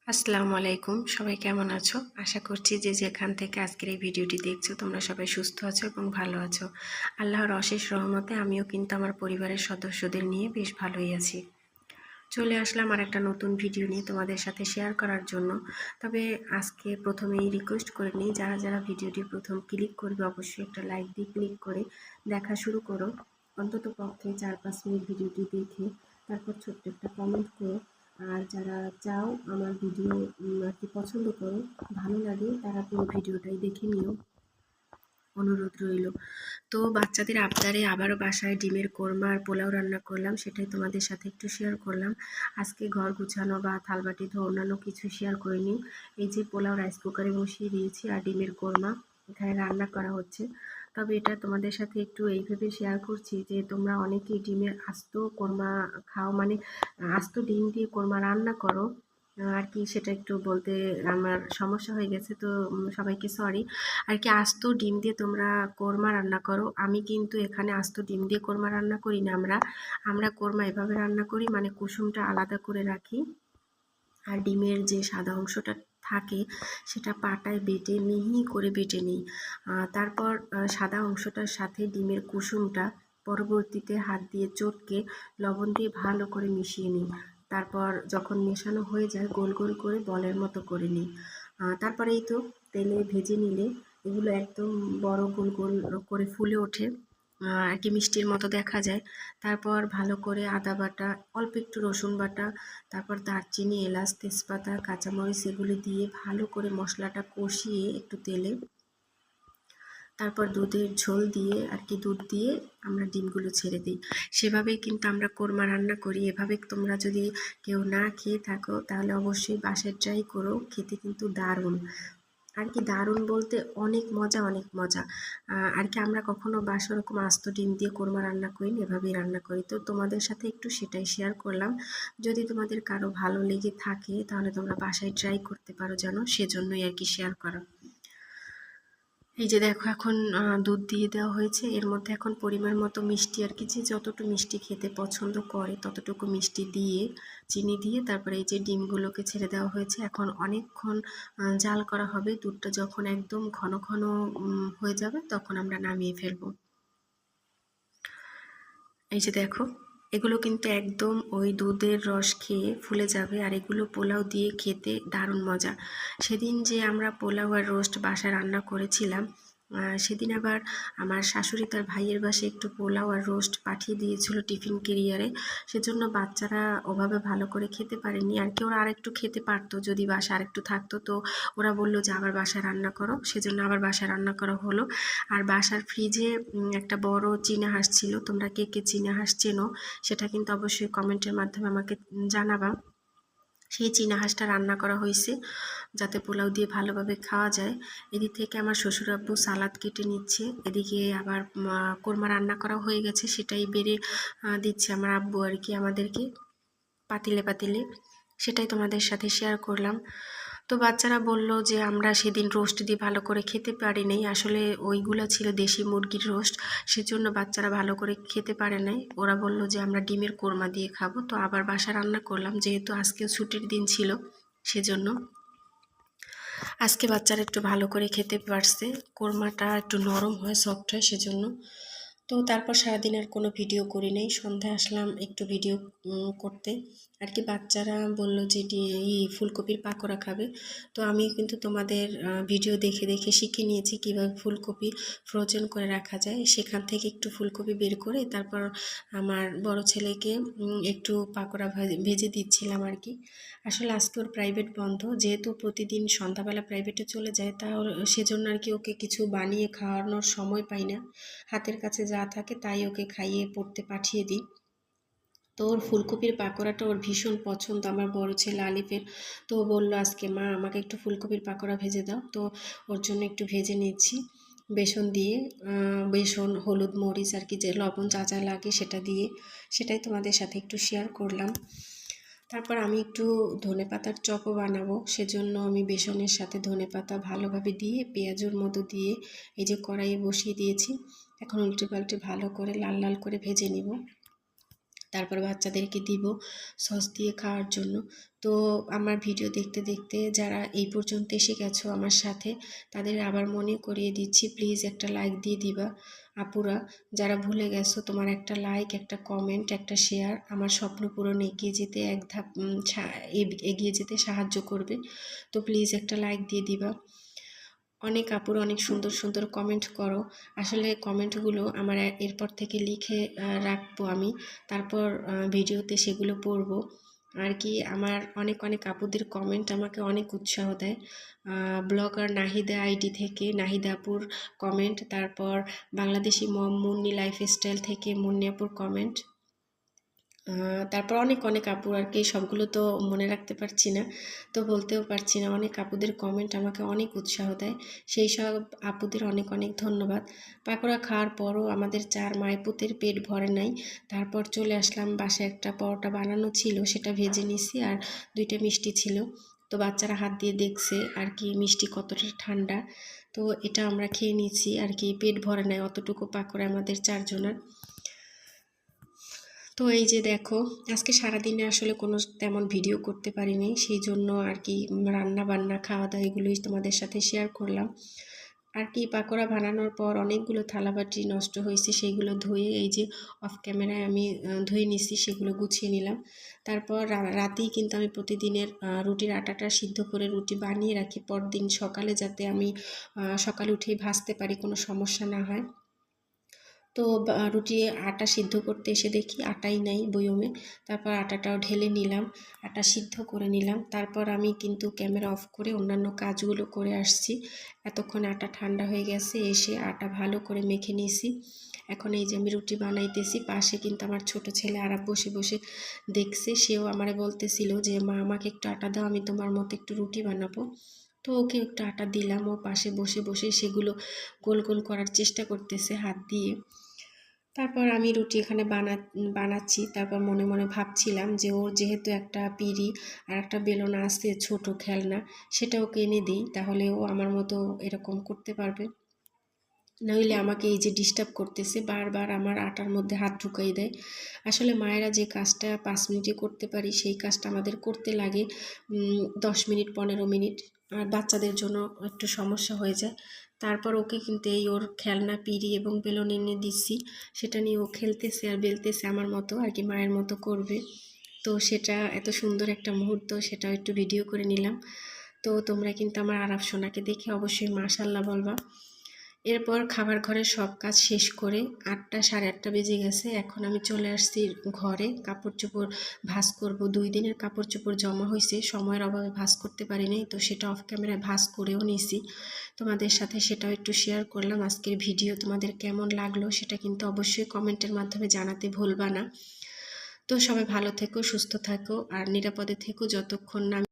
আসসালামু আলাইকুম, সবাই কেমন আছো? আশা করছি যে যেখান থেকে আজকের এই ভিডিওটি দেখছো তোমরা সবাই সুস্থ আছো এবং ভালো আছো। আল্লাহর অশেষ রহমতে আমিও কিন্তু আমার পরিবারের সদস্যদের নিয়ে বেশ ভালোই আছি। চলে আসলাম আর একটা নতুন ভিডিও নিয়ে তোমাদের সাথে শেয়ার করার জন্য। তবে আজকে প্রথমেই রিকোয়েস্ট করে নিই, যারা যারা ভিডিওটি প্রথম ক্লিক করবে অবশ্যই একটা লাইক দিয়ে ক্লিক করে দেখা শুরু করো। অন্তত পক্ষে 4-5 মিনিট ভিডিওটি দেখে তারপর ছোট্ট একটা কমেন্ট করো। আর যারা চাও আমার ভিডিও আর কি পছন্দ করো, ভালো লাগে, তারা পুরো ভিডিওটাই দেখে নিও, অনুরোধ রইল। তো বাচ্চাদের আবদারে আবারও বাসায় ডিমের কোরমা আর পোলাও রান্না করলাম, সেটাই তোমাদের সাথে একটু শেয়ার করলাম। আজকে ঘর গুছানো বা থালবাটি ধোয়া অন্যান্য কিছু শেয়ার করিনি। এই যে পোলাও রাইস কুকারে বসিয়ে দিয়েছি আর ডিমের কোরমা এখানে রান্না করা হচ্ছে। তবে এটা তোমাদের সাথে একটু এইভাবে শেয়ার করছি যে তোমরা অনেকেই ডিমের আস্ত কোরমা খাও, মানে আস্ত ডিম দিয়ে কোরমা রান্না করো আর কি, সেটা একটু বলতে আমার সমস্যা হয়ে গেছে, তো সবাইকে সরি। আর কি আস্ত ডিম দিয়ে তোমরা কোরমা রান্না করো, আমি কিন্তু এখানে আস্ত ডিম দিয়ে কোরমা রান্না করি না। আমরা কোরমা এভাবে রান্না করি, মানে কুসুমটা আলাদা করে রাখি আর ডিমের যে সাদা অংশটা থাকে সেটা পাটায় বেটে মিহি করে বেটে নিই। তারপর সাদা অংশটার সাথে ডিমের কুসুমটা পরবর্তীতে হাত দিয়ে চটকে লবণ দিয়ে ভালো করে মিশিয়ে নিই। তারপর যখন মেশানো হয়ে যায় গোল গোল করে বলের মতো করে নিই। তারপরে এই তো তেলে ভেজে নিলে এগুলো একদম বড় গোল গোল করে ফুলে ওঠে, আর কি মিষ্টির মতো দেখা যায়। তারপর ভালো করে আদা বাটা, অল্প একটু রসুন বাটা, তারপর দারচিনি, এলাচ, তেজপাতা, কাঁচামরিচ এগুলো দিয়ে ভালো করে মশলাটা কষিয়ে একটু তেলে, তারপর দুধের ঝোল দিয়ে আর কি দুধ দিয়ে আমরা ডিমগুলো ছেড়ে দিই। সেভাবেই কিন্তু আমরা কোরমা রান্না করি। এভাবে তোমরা যদি কেউ না খেয়ে থাকো তাহলে অবশ্যই বাসায় ট্রাই করো, খেতে কিন্তু দারুণ। আর কি দারুণ বলতে অনেক মজা, অনেক মজা। আর কি আমরা কখনো বাসায় ওরকম আস্ত ডিম দিয়ে কোরমা রান্না করি না, এভাবেই রান্না করি। তো তোমাদের সাথে একটু সেটাই শেয়ার করলাম। যদি তোমাদের কারো ভালো লেগে থাকে তাহলে তোমরা বাসায় ট্রাই করতে পারো যেন, সেজন্যই আর কি শেয়ার করা। এই যে দেখো এখন দুধ দিয়ে দেওয়া হয়েছে, এর মধ্যে এখন পরিমাণ মতো মিষ্টি আর কি, যে যতটুকু মিষ্টি খেতে পছন্দ করে ততটুকু মিষ্টি দিয়ে, চিনি দিয়ে তারপরে এই যে ডিমগুলোকে ছেড়ে দেওয়া হয়েছে। এখন অনেকক্ষণ জাল করা হবে। দুধটা যখন একদম ঘন ঘন হয়ে যাবে তখন আমরা নামিয়ে ফেলবো। এই যে দেখো এগুলো কিন্তু একদম ওই দুধের রস খেয়ে ফুলে যাবে, আর এগুলো পোলাও দিয়ে খেতে দারুণ মজা। সেদিন যে আমরা পোলাও আর রোস্ট বাসায় রান্না করেছিলাম, সেদিন আবার আমার শাশুড়ি তার ভাইয়ের বাসায় একটু পোলাও আর রোস্ট পাঠিয়ে দিয়েছিল টিফিন ক্যারিয়ারে। সেজন্য বাচ্চারা ওভাবে ভালো করে খেতে পারেনি আর কি, ওরা আরেকটু খেতে পারতো যদি বাসা আরেকটু থাকতো। তো ওরা বললো যে আবার বাসায় রান্না করো, সেজন্য আবার বাসায় রান্না করা হলো। আর বাসার ফ্রিজে একটা বড় চীনা হাঁস ছিল, তোমরা কে কে চীনা হাঁস চেনো সেটা কিন্তু অবশ্যই কমেন্টের মাধ্যমে আমাকে জানাবা। সেই চীনা হাঁসটা রান্না করা হয়েছে যাতে পোলাও দিয়ে ভালোভাবে খাওয়া যায়। এদিক থেকে আমার শ্বশুর আব্বু সালাদ কেটে নিচ্ছে, এদিকে আবার কোরমা রান্না করা হয়ে গেছে, সেটাই বেড়ে দিচ্ছে আমার আব্বু আর কি আমাদেরকে পাতিলে পাতিলে। সেটাই তোমাদের সাথে শেয়ার করলাম। তো বাচ্চারা বলল যে আমরা সেদিন রোস্ট দিয়ে ভালো করে খেতে পারি নাই, আসলে ওইগুলো ছিল দেশি মুরগির রোস্ট, সেজন্য বাচ্চারা ভালো করে খেতে পারে নাই। ওরা বলল যে আমরা ডিমের কোরমা দিয়ে খাবো। তো আবার বাসা রান্না করলাম, যেহেতু আজকেও ছুটির দিন ছিল সেজন্য। আজকে বাচ্চারা একটু ভালো করে খেতে পারছে, কোরমাটা একটু নরম হয়, সফট হয় সেজন্য। তো তারপর সারাদিন আর কোনো ভিডিও করি নাই, সন্ধ্যায় আসলাম একটু ভিডিও করতে আর কি। বাচ্চারা বলল যে এই ফুলকপির পাকোড়া খাবে, তো আমি কিন্তু তোমাদের ভিডিও দেখে দেখে শিখে নিয়েছি কীভাবে ফুলকপি ফ্রোজেন করে রাখা যায়। সেখান থেকে একটু ফুলকপি বের করে তারপর আমার বড় ছেলেকে একটু পাকোড়া ভেজে দিচ্ছিলাম আর কি। আসলে আজকে ওর প্রাইভেট বন্ধ, যেহেতু প্রতিদিন সন্ধ্যাবেলা প্রাইভেটে চলে যায়, তাহলে সেজন্য আর কি ওকে কিছু বানিয়ে খাওয়ানোর সময় পাই না। হাতের কাছে যা থাকে তাই ওকে খাইয়ে পড়তে পাঠিয়ে দিই। তো ওর ফুলকপির পাকোড়াটা ওর ভীষণ পছন্দ, আমার বড় ছেলে আলিফের। তো ও বললো আজকে মা আমাকে একটু ফুলকপির পাকোড়া ভেজে দাও, তো ওর জন্য একটু ভেজে নিচ্ছি বেসন দিয়ে। বেসন, হলুদ, মরিচ আর কি যে লবণ যা যা লাগে সেটা দিয়ে, সেটাই তোমাদের সাথে একটু শেয়ার করলাম। তারপর আমি একটু ধনেপাতার চপও বানাবো, সেজন্য আমি বেসনের সাথে ধনেপাতা ভালোভাবে দিয়ে পেঁয়াজের মতো দিয়ে এই যে কড়াইয়ে বসিয়ে দিয়েছি। এখন উল্টে পাল্টে ভালো করে লাল লাল করে ভেজে নিব। তারপর বাচ্চাদেরকে দিব সস দিয়ে খাওয়ার জন্য। তো আমার ভিডিও দেখতে দেখতে যারা এই পর্যন্ত এসে গেছো আমার সাথে, তাদের আবার মনে করিয়ে দিচ্ছি, প্লিজ একটা লাইক দিয়ে দিবা। আপুরা যারা ভুলে গেছো, তোমার একটা লাইক, একটা কমেন্ট, একটা শেয়ার আমার স্বপ্ন পূরণে এগিয়ে যেতে এক ধাপ এগিয়ে যেতে সাহায্য করবে। তো প্লিজ একটা লাইক দিয়ে দিবা। অনেক আপুর অনেক সুন্দর সুন্দর কমেন্ট করো। আসলে কমেন্টগুলো আমার এরপর থেকে লিখে রাখবো আমি, তারপর ভিডিওতে সেগুলো পড়বো আর কি। আমার অনেক অনেক আপুদের কমেন্ট আমাকে অনেক উৎসাহ দেয়। ব্লগার নাহিদা আইডি থেকে নাহিদা আপুর কমেন্ট, তারপর বাংলাদেশি মম মুন্নি লাইফস্টাইল থেকে মুন্নি আপুর কমেন্ট, তারপর অনেক অনেক আপুর আর কি, সবগুলো তো মনে রাখতে পারছি না, তো বলতেও পারছি না। অনেক আপুদের কমেন্ট আমাকে অনেক উৎসাহ দেয়, সেই সব আপুদের অনেক অনেক ধন্যবাদ। পাকোড়া খাওয়ার পরও আমাদের 4 মাইপুতের পেট ভরে নাই। তারপর চলে আসলাম বাসায়, একটা পরোটা বানানো ছিল সেটা ভেজে নিছি, আর 2টা মিষ্টি ছিল। তো বাচ্চারা হাত দিয়ে দেখছে আর কি মিষ্টি কতটা ঠান্ডা। তো এটা আমরা খেয়ে নিয়েছি আর কি, পেট ভরে নাই অতটুকু পাকোড়া আমাদের 4 জনের। তো এই যে দেখো, আজকে সারাদিনে আসলে কোনো তেমন ভিডিও করতে পারিনি, সেই জন্য আর কি রান্না বান্না খাওয়া দাওয়া এগুলোই তোমাদের সাথে শেয়ার করলাম আর কি। পাকোড়া বানানোর পর অনেকগুলো থালাবাটি নষ্ট হয়েছে, সেইগুলো ধুয়ে এই যে অফ ক্যামেরায় আমি ধুয়ে নিছি, সেগুলো গুছিয়ে নিলাম। তারপর রাতেই কিন্তু আমি প্রতিদিনের রুটির আটাটা সিদ্ধ করে রুটি বানিয়ে রাখি, পরদিন সকালে যাতে আমি সকালে উঠেই ভাজতে পারি, কোনো সমস্যা না হয়। তো রুটি আটা সিদ্ধ করতে এসে দেখি আটাই নাই বয়মে। তারপর আটাটাও ঢেলে নিলাম, আটা সিদ্ধ করে নিলাম। তারপর আমি কিন্তু ক্যামেরা অফ করে অন্যান্য কাজগুলো করে আসছি। এতক্ষণ আটা ঠান্ডা হয়ে গেছে, এসে আটা ভালো করে মেখে নিয়েছি। এখন এই যে আমি রুটি বানাইতেছি, পাশে কিন্তু আমার ছোট ছেলে আরাব বসে বসে দেখছে। সেও আমারে বলতেছিল যে মা আমাকে একটু আটা দাও, আমি তোমার মতো একটু রুটি বানাবো। তো ওকে একটু আটা দিলাম, ও পাশে বসে বসে সেগুলো গোল গোল করার চেষ্টা করতেছে হাত দিয়ে। তারপর আমি রুটি এখানে বানাচ্ছি। তারপর মনে মনে ভাবছিলাম যে ওর যেহেতু একটা পিঁড়ি আর একটা বেলনা আছে ছোট খেলনা, সেটা ওকে এনে দিই, তাহলে ও আমার মতো এরকম করতে পারবে। নইলে আমাকে এই যে ডিস্টার্ব করতেছে, বারবার আমার আটার মধ্যে হাত ঢুকাই দেয়। আসলে মায়েরা যে কাজটা 5 মিনিটে করতে পারি, সেই কাজটা আমাদের করতে লাগে 10 মিনিট 15 মিনিট, আর বাচ্চাদের জন্য একটু সমস্যা হয়ে যায়। তারপর ওকে কিন্তু এই ওর খেলনা পিঁড়ি এবং বেলুন এনে দিচ্ছি, সেটা নিয়ে ও খেলতেছে আর বেলতেছে আমার মতো আর কি, মায়ের মতো করবে। তো সেটা এত সুন্দর একটা মুহূর্ত, সেটাও একটু ভিডিও করে নিলাম। তো তোমরা কিন্তু আমার আরাফ সোনাকে দেখে অবশ্যই মাশাআল্লাহ বলবা। এরপর খাবার ঘরের সব কাজ শেষ করে 8টা 8:30 বেজে গেছে। এখন আমি চলে আসছি ঘরে, কাপড় চোপড় ভাঁজ করব। 2 দিনের কাপড় চোপড় জমা হয়েছে, সময়ের অভাবে ভাঁজ করতে পারিনি, তো সেটা অফ ক্যামেরায় ভাঁজ করেও নিছি। তোমাদের সাথে সেটাও একটু শেয়ার করলাম। আজকের ভিডিও তোমাদের কেমন লাগলো সেটা কিন্তু অবশ্যই কমেন্টের মাধ্যমে জানাতে ভুলবা না। তো সবাই ভালো থেকো, সুস্থ থাকো আর নিরাপদে থেকো, যতক্ষণ না